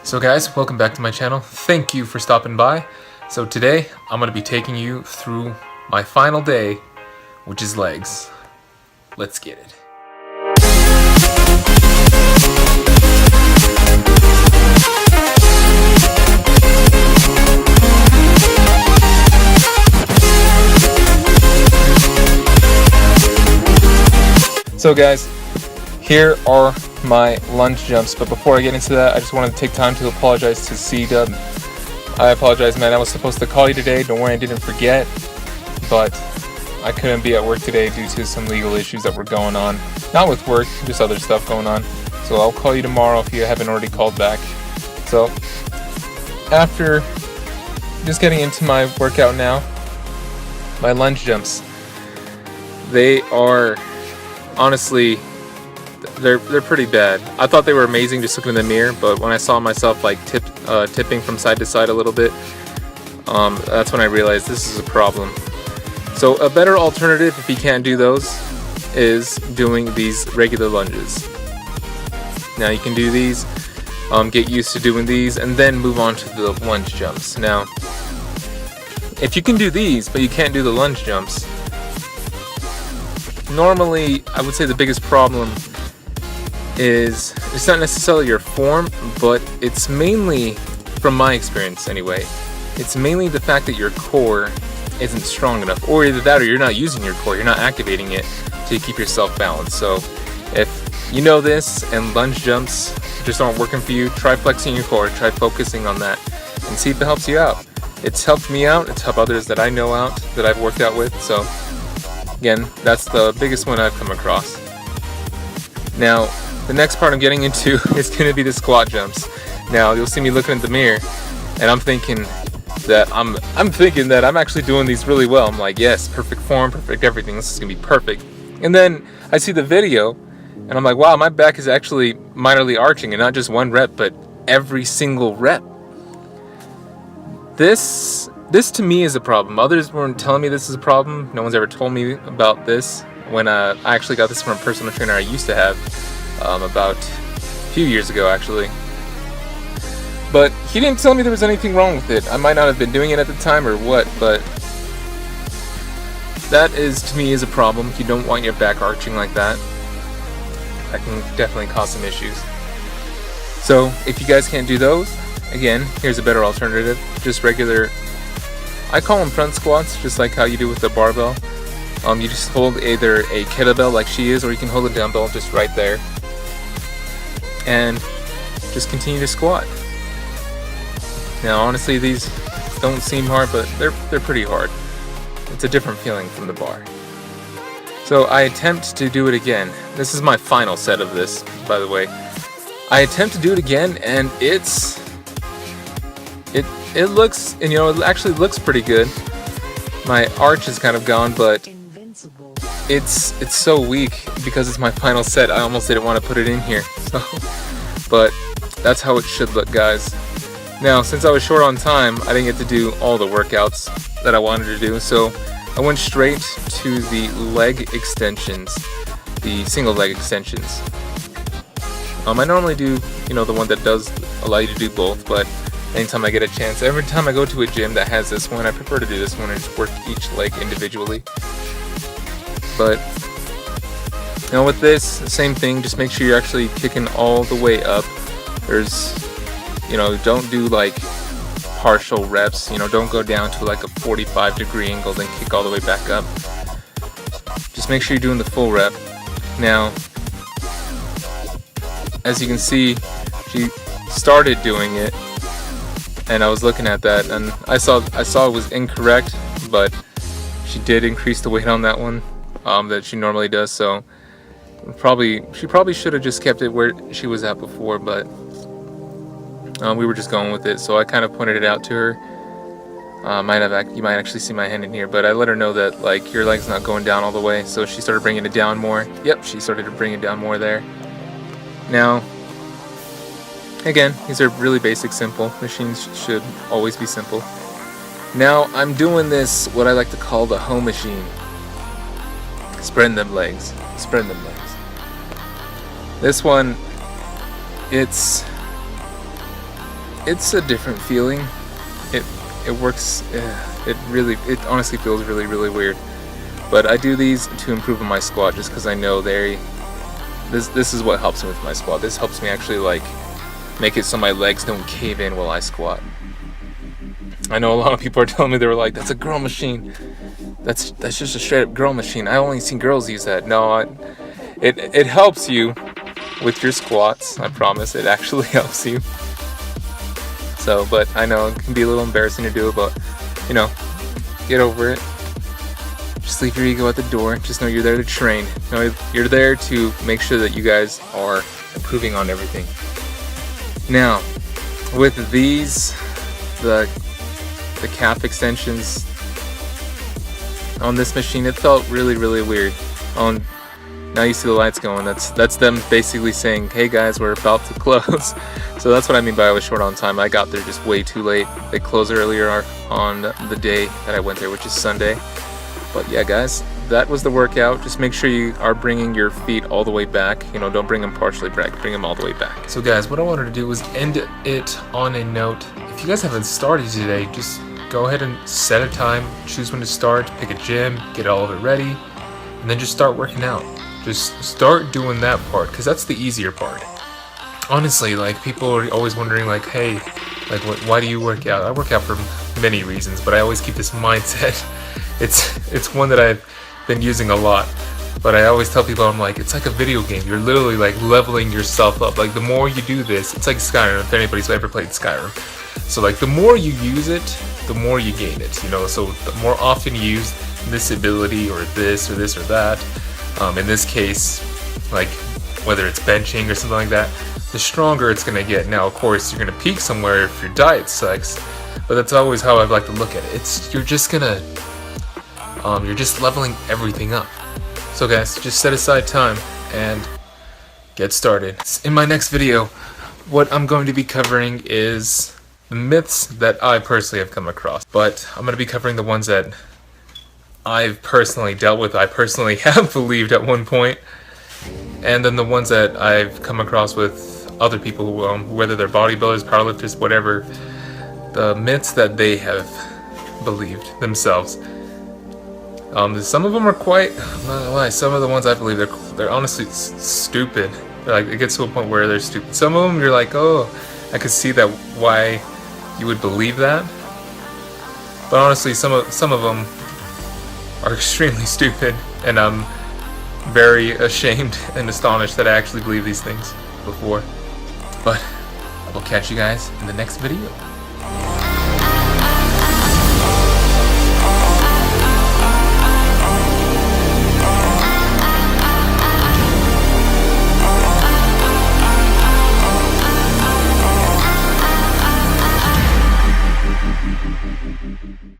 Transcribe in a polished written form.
So guys, welcome back to my channel. Thank you for stopping by. So today, I'm going to be taking you through my final day, which is legs. Let's get it. So guys, here are my lunge jumps, but before I get into that, I just wanted to take time to apologize to C-Dub. I apologize, man. I was supposed to call you today. Don't worry, I didn't forget, but I couldn't be at work today due to some legal issues that were going on. Not with work, just other stuff going on. So I'll call you tomorrow if you haven't already called back. So after just getting into my workout now, my lunge jumps, they are honestly, they're pretty bad. I thought they were amazing just looking in the mirror, but when I saw myself like tipping from side to side a little bit, that's when I realized this is a problem. So a better alternative, if you can't do those, is doing these regular lunges. Now you can do these, get used to doing these, and then move on to the lunge jumps. Now, if you can do these, but you can't do the lunge jumps, normally I would say the biggest problem is, it's not necessarily your form, but it's mainly, from my experience anyway, it's mainly the fact that your core isn't strong enough, or either that or you're not using your core, you're not activating it to keep yourself balanced. So if you know this and lunge jumps just aren't working for you, try flexing your core, try focusing on that and see if it helps you out. It's helped me out, it's helped others that I know out, that I've worked out with. So again, that's the biggest one I've come across. Now, the next part I'm getting into is going to be the squat jumps. Now, you'll see me looking in the mirror, and I'm thinking that I'm actually doing these really well. I'm like, yes, perfect form, perfect everything. This is going to be perfect. And then I see the video, and I'm like, wow, my back is actually minorly arching, and not just one rep, but every single rep. This to me is a problem. Others weren't telling me this is a problem. No one's ever told me about this. When I actually got this from a personal trainer I used to have about a few years ago, actually. But he didn't tell me there was anything wrong with it. I might not have been doing it at the time or what, but that is, to me, is a problem. You don't want your back arching like that. That can definitely cause some issues. So if you guys can't do those, again, here's a better alternative. Just regular, I call them front squats, just like how you do with the barbell. You just hold either a kettlebell like she is, or you can hold a dumbbell just right there and just continue to squat. Now honestly, these don't seem hard, but they're pretty hard. It's a different feeling from the bar. So I attempt to do it again. This is my final set of this, by the way. I attempt to do it again, and it looks, and it actually looks pretty good. My arch is kind of gone, but it's so weak because it's my final set. I almost didn't want to put it in here. So, but that's how it should look, guys. Now, since I was short on time, I didn't get to do all the workouts that I wanted to do, so I went straight to the leg extensions, the single leg extensions. I normally do, the one that does allow you to do both, but anytime I get a chance, every time I go to a gym that has this one, I prefer to do this one and just work each leg individually. But with this, same thing, just make sure you're actually kicking all the way up. There's, don't do like partial reps, don't go down to like a 45-degree angle then kick all the way back up. Just make sure you're doing the full rep. Now, as you can see, she started doing it, and I was looking at that, and I saw it was incorrect, but she did increase the weight on that one that she normally does. So she probably should have just kept it where she was at before, but we were just going with it. So I kind of pointed it out to her. You might actually see my hand in here, but I let her know that like your leg's not going down all the way. So she started bringing it down more. Yep, she started to bring it down more there. Now, again, these are really basic, simple. Machines should always be simple. Now, I'm doing this, what I like to call the home machine. Spreading them legs. Spreading them legs. This one, it's it's a different feeling. It works. It honestly feels really, really weird. But I do these to improve on my squat, just because I know this is what helps me with my squat. This helps me actually like make it so my legs don't cave in while I squat. I know a lot of people are telling me, they were like, "That's a girl machine. That's just a straight up girl machine. I only seen girls use that." No, it helps you with your squats. I promise, it actually helps you. So, but I know it can be a little embarrassing to do it, but you know, get over it. Just leave your ego at the door. Just know you're there to train. Know you're there to make sure that you guys are improving on everything. Now, with these, the calf extensions on this machine, it felt really, really weird. Now you see the lights going. That's them basically saying, "Hey guys, we're about to close." So that's what I mean by I was short on time. I got there just way too late. They closed earlier on the day that I went there, which is Sunday. But yeah, guys, that was the workout. Just make sure you are bringing your feet all the way back. You know, don't bring them partially back. Bring them all the way back. So guys, what I wanted to do was end it on a note. If you guys haven't started today, just go ahead and set a time. Choose when to start. Pick a gym. Get all of it ready. And then just start working out. Just start doing that part, because that's the easier part. Honestly, like, people are always wondering, like, hey, like, why do you work out? I work out for many reasons, but I always keep this mindset. It's one that I've been using a lot, but I always tell people, I'm like, it's like a video game. You're literally like leveling yourself up. Like, the more you do this, it's like Skyrim, if anybody's ever played Skyrim. So like, the more you use it, the more you gain it, you know. So the more often you use this ability or this or this or that, in this case, like whether it's benching or something like that, the stronger it's gonna get. Now, of course, you're gonna peak somewhere if your diet sucks, but that's always how I like to look at it. You're just leveling everything up. So guys, just set aside time and get started. In my next video, what I'm going to be covering is the myths that I personally have come across, but I'm going to be covering the ones that I've personally dealt with, I personally have believed at one point, and then the ones that I've come across with other people, whether they're bodybuilders, powerlifters, whatever, the myths that they have believed themselves. Some of them are quite, I'm not gonna lie, some of the ones I believe, they're honestly stupid. They're like, it gets to a point where they're stupid. Some of them you're like, oh, I could see that, why you would believe that. But honestly, some of them are extremely stupid, and I'm very ashamed and astonished that I actually believed these things before. But I will catch you guys in the next video.